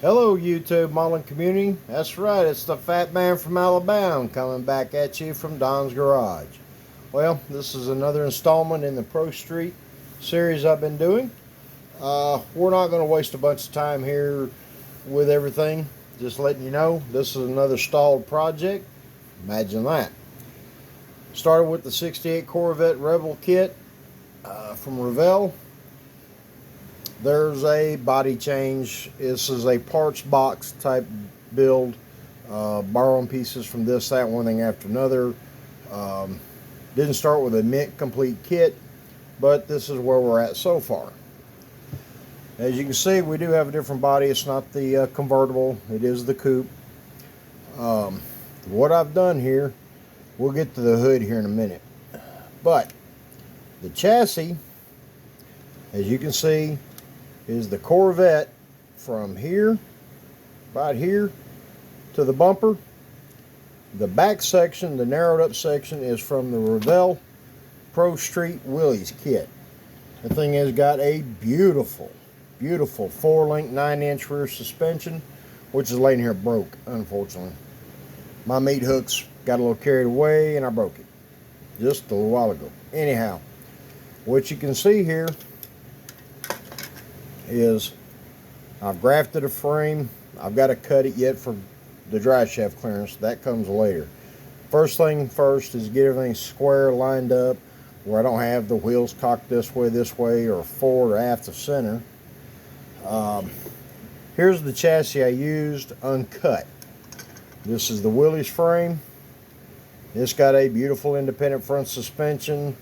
Hello, YouTube modeling community. That's right, it's the Fat Man from Alabama coming back at you from Don's Garage. Well, this is another installment in the Pro Street series I've been doing. We're not going to waste a bunch of time here with everything. Just letting you know, this is another stalled project. Imagine that. Started with the 68 Corvette Rebel kit from Revell. There's a body change. This is a parts box type build. Borrowing pieces from this, that, one thing after another. Didn't start with a mint complete kit, but this is where we're at so far. As you can see, we do have a different body. It's not the convertible. It is the coupe. What I've done here, we'll get to the hood here in a minute. But the chassis, as you can see, is the Corvette from here, about here, to the bumper. The back section, the narrowed up section, is from the Revell Pro Street Willys kit. The thing has got a beautiful 4-link 9-inch rear suspension, which is laying here broke, unfortunately. My meat hooks got a little carried away and I broke it just a little while ago. Anyhow, what you can see here is I've grafted a frame. I've got to cut it yet for the drive shaft clearance. That comes later. First thing first is get everything square, lined up, where I don't have the wheels cocked this way, or forward or aft of center. Here's the chassis I used uncut. This is the Willys frame. It's got a beautiful independent front suspension.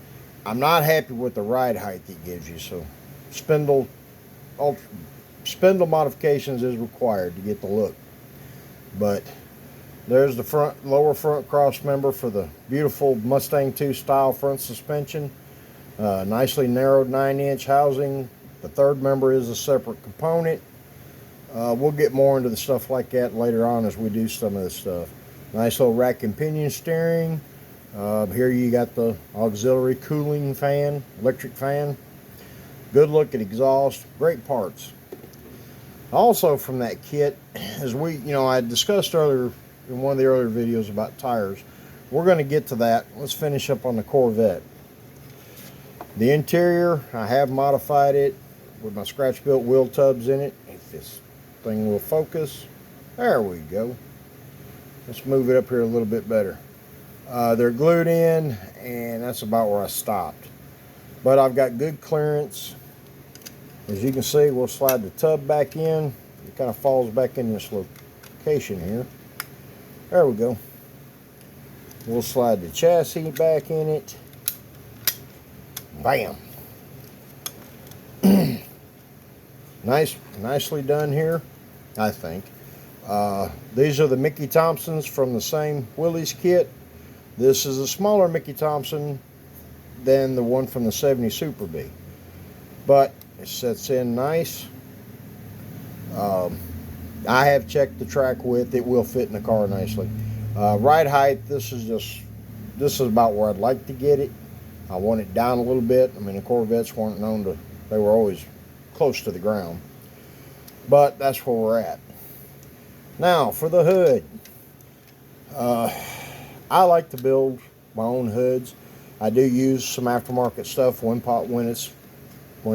I'm not happy with the ride height it gives you, so spindle modifications is required to get the look. But there's the lower front cross member for the beautiful Mustang 2 style front suspension. Nicely narrowed 9-inch housing. The third member is a separate component. We'll get more into the stuff like that later on as we do some of this stuff. Nice little rack and pinion steering. Here you got the auxiliary cooling fan, electric fan. Good looking exhaust, great parts. Also from that kit, as I discussed earlier in one of the earlier videos about tires, we're going to get to that. Let's finish up on the Corvette. The interior, I have modified it with my scratch-built wheel tubs in it. If this thing will focus, there we go. Let's move it up here a little bit better. They're glued in, and that's about where I stopped. But I've got good clearance. As you can see, we'll slide the tub back in. It kind of falls back in this location here. There we go. We'll slide the chassis back in it. Bam. Nicely done here, I think. These are the Mickey Thompsons from the same Willys kit. This is a smaller Mickey Thompson than the one from the 70 Super B. But it sets in nice. I have checked the track width. It will fit in the car nicely. Ride height, this is about where I'd like to get it. I want it down a little bit. I mean, the Corvettes weren't known to, they were always close to the ground. But that's where we're at. Now, for the hood. I like to build my own hoods. I do use some aftermarket stuff when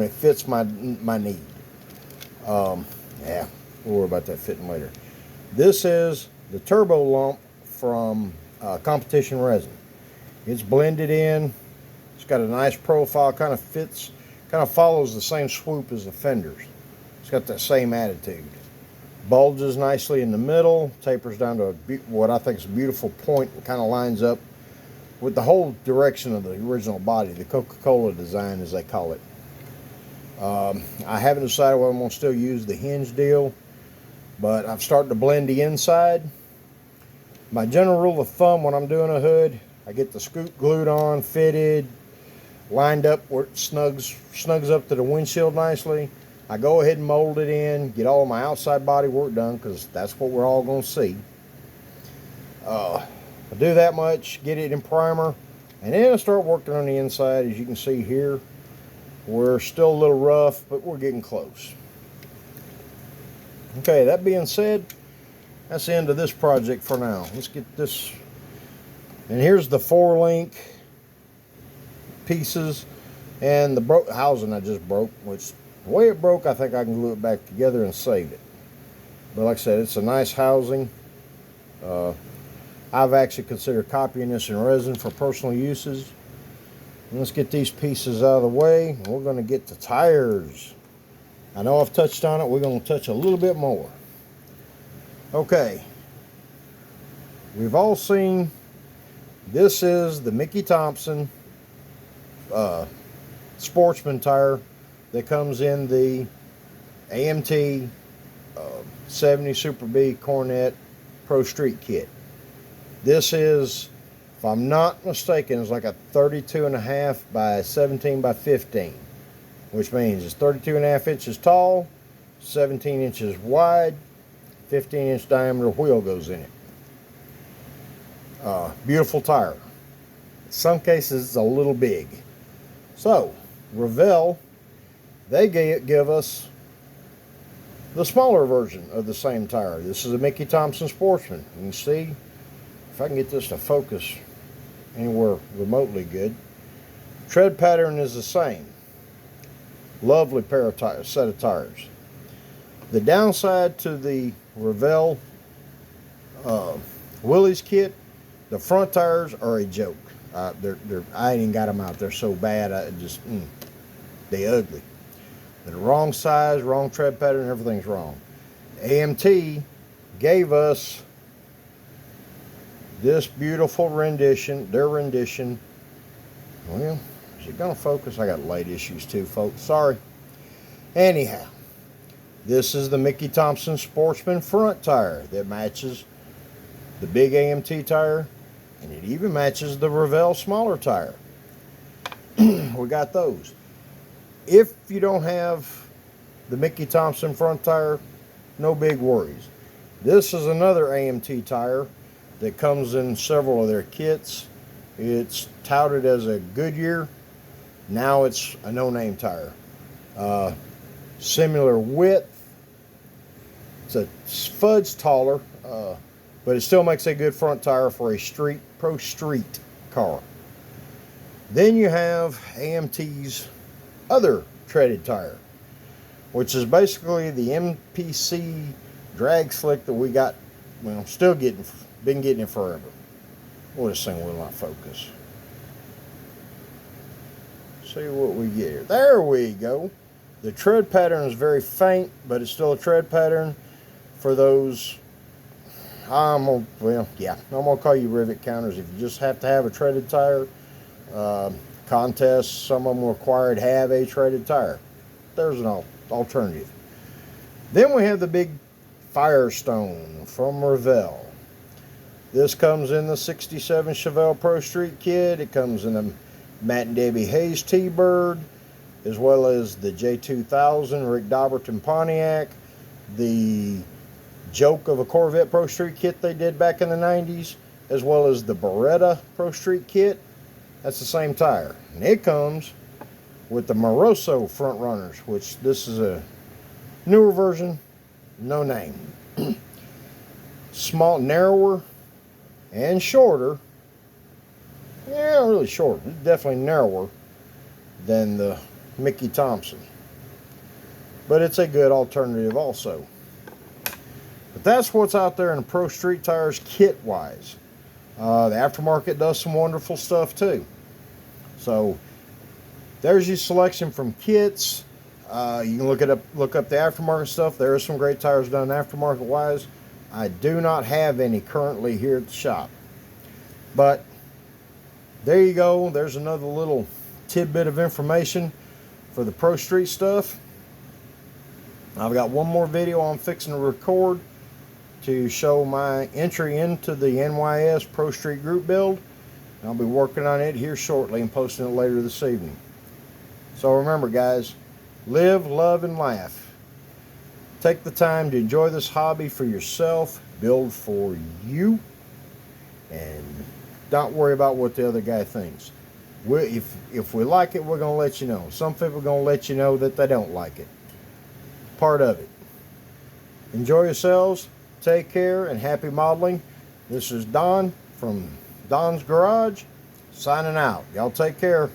it fits my need. Yeah, we'll worry about that fitting later. This is the turbo lump from Competition Resin. It's blended in. It's got a nice profile. Kind of follows the same swoop as the fenders. It's got that same attitude. Bulges nicely in the middle. Tapers down to what I think is a beautiful point. It kind of lines up with the whole direction of the original body, the Coca-Cola design as they call it. I haven't decided whether I'm going to still use the hinge deal, but I've started to blend the inside. My general rule of thumb when I'm doing a hood, I get the scoop glued on, fitted, lined up where it snugs up to the windshield nicely. I go ahead and mold it in, get all my outside body work done because that's what we're all going to see. I do that much, get it in primer, and then I start working on the inside. As you can see here, we're still a little rough, but we're getting close. Okay, that being said, that's the end of this project for now. Let's get this. And here's the 4-link pieces and the housing I just broke, which the way it broke, I think I can glue it back together and save it. But like I said, it's a nice housing. I've actually considered copying this in resin for personal uses. And let's get these pieces out of the way. And we're going to get the tires. I know I've touched on it. We're going to touch a little bit more. Okay. We've all seen, this is the Mickey Thompson Sportsman tire that comes in the AMT 70 Super B Cornet Pro Street kit. This is, if I'm not mistaken, it's like a 32.5 by 17 by 15, which means it's 32.5 inches tall, 17 inches wide, 15-inch diameter wheel goes in it. Beautiful tire. In some cases, it's a little big. So, Revell, they give us the smaller version of the same tire. This is a Mickey Thompson Sportsman. You can see, if I can get this to focus anywhere remotely good, tread pattern is the same. Lovely pair of set of tires. The downside to the Revell Willys kit, the front tires are a joke. I ain't even got them out. They're so bad. They ugly. They're the wrong size, wrong tread pattern. Everything's wrong. AMT gave us this beautiful rendition. Their rendition. Well, is it gonna focus? I got light issues too, folks. Sorry. Anyhow, this is the Mickey Thompson Sportsman front tire that matches the big AMT tire, and it even matches the Revell smaller tire. We got those. If you don't have the Mickey Thompson front tire, no big worries. This is another AMT tire that comes in several of their kits. It's touted as a Goodyear. Now it's a no-name tire. Similar width. It's a fudge taller, but it still makes a good front tire for a pro street car. Then you have AMT's other treaded tire, which is basically the MPC drag slick that we got, well, still been getting it forever. Well, this thing will not focus. See what we get here. There we go. The tread pattern is very faint, but it's still a tread pattern for those. I'm gonna call you rivet counters. If you just have to have a treaded tire, contests, some of them required to have a treaded tire. There's an alternative. Then we have the big Firestone from Revell. This comes in the 67 Chevelle Pro Street kit. It comes in the Matt and Debbie Hayes T-Bird, as well as the J2000 Rick Dobberton Pontiac, the joke of a Corvette Pro Street kit they did back in the 90s, as well as the Beretta Pro Street kit. That's the same tire. And it comes with the Moroso front runners, which this is a newer version, no name. Small, narrower, and shorter. Yeah, really short. Definitely narrower than the Mickey Thompson. But it's a good alternative also. But that's what's out there in the Pro Street tires kit-wise. The aftermarket does some wonderful stuff too. So there's your selection from kits. You can look up the aftermarket stuff. There are some great tires done aftermarket-wise. I do not have any currently here at the shop. But there you go. There's another little tidbit of information for the Pro Street stuff. I've got one more video I'm fixing to record to show my entry into the NYS Pro Street group build. I'll be working on it here shortly and posting it later this evening. So remember, guys, live, love, and laugh. Take the time to enjoy this hobby for yourself, build for you, and don't worry about what the other guy thinks. If we like it, we're going to let you know. Some people are going to let you know that they don't like it. Part of it. Enjoy yourselves. Take care and happy modeling. This is Don from Don's Garage signing out. Y'all take care.